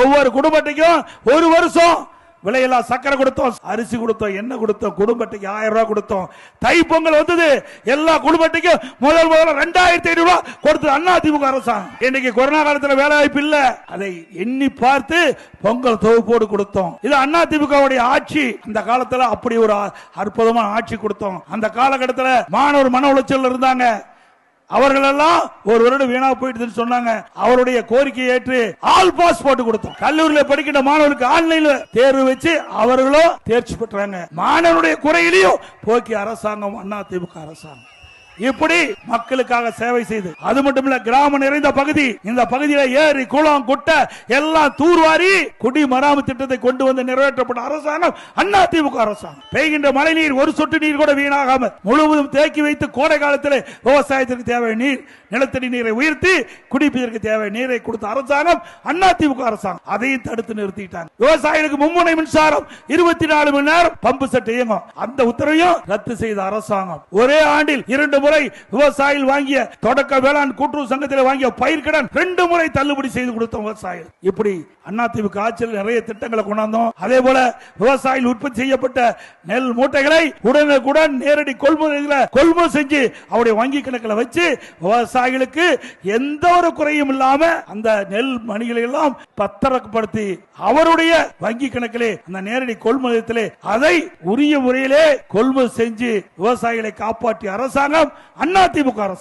ஒவ்வொரு குடும்பத்தையும் ஒரு வருஷம் விலையில்லா சக்கரை கொடுத்தோம், அரிசி கொடுத்தோம், எண்ணெய் கொடுத்தோம், குடும்பத்துக்கு 1000 ரூபாய் கொடுத்தோம். தை பொங்கல் வந்தது, எல்லா குடும்பத்துக்கும் முதல்ல 2500 ரூபாய் கொடுத்தது அதிமுக அரசாங்கம். இன்னைக்கு கொரோனா காலத்தில் வேலை வாய்ப்பு இல்ல, அதை எண்ணி பார்த்து பொங்கல் தொகுப்போடு கொடுத்தோம். இது அதிமுக ஆட்சி. அந்த காலத்தில் அப்படி ஒரு அற்புதமான ஆட்சி கொடுத்தோம். அந்த காலகட்டத்தில் மாணவர் மன உளைச்சல் இருந்தாங்க, அவர்கள் எல்லாம் ஒரு வருடம் வீணா போயிட்டு சொன்னாங்க. அவருடைய கோரிக்கையை ஏற்று ஆல் பாஸ் போட்டு கொடுத்தோம். கல்லூரியில் படிக்கின்ற மாணவர்களுக்கு ஆன்லைன்ல தேர்வு வச்சு அவர்களும் தேர்ச்சி பெற்றாங்க. மாணவருடைய குறையிலையும் போக்கி அரசாங்கம் அதிமுக அரசாங்கம் இப்படி மக்களுக்காக சேவை செய்து, அது மட்டும் இல்ல கிராமம் நிறைந்த பகுதி, இந்த பகுதியில ஏரி குளம் குட்டை எல்லாம் தூர்வாரி குடிமராமத்து திட்டத்தை கொண்டு வந்து நிறைவேற்றப்பட்ட அரசாங்கம் அதிமுக அரசாங்கம். பெய்கின்ற மழை நீர் ஒரு சொட்டு நீர் கூட வீணாகாம முழுவதும் தேக்கி வைத்து கோடை காலத்தில் விவசாயத்திற்கு தேவை நீர், நிலத்தடி நீரை உயர்த்தி குடிப்பதற்கு தேவை நீரை கொடுத்த அரசாங்கம் அதிமுக அரசாங்கம். அதையும் தடுத்து நிறுத்திட்டாங்க. விவசாயிகளுக்கு மும்முனை மின்சாரம் 24 மணி நேரம் பம்பு செட் இயங்கும், அந்த உத்தரவையும் ரத்து செய்த அரசாங்கம். ஒரே ஆண்டில் 2 முறை விவசாயிகள் வாங்கிய தொடக்க வேளாண் கூட்டுறவு சங்கத்தில் வாங்கிய பயிர்க்கடன் 2 முறை தள்ளுபடி செய்து கொடுத்தோம் விவசாயிகள். இப்படி அதிமுக ஆட்சியில் நிறைய திட்டங்களை கொண்டாந்தோம். அதே போல விவசாயிகள் உற்பத்தி செய்யப்பட்ட நெல் மூட்டைகளை உடனுக்குடன் நேரடி கொள்முதல் செஞ்சு அவருடைய வங்கி கணக்கில் வச்சு விவசாயிகளுக்கு எந்த ஒரு குறையும் இல்லாம அந்த நெல் மணிகளை எல்லாம் பத்திரப்படுத்தி அவருடைய வங்கி கணக்கிலே அந்த நேரடி கொள்முதலத்திலே அதை உரிய முறையிலே கொள்முதல் செஞ்சு விவசாயிகளை காப்பாற்றிய அரசாங்கம் அதிமுக அரசாங்கம்.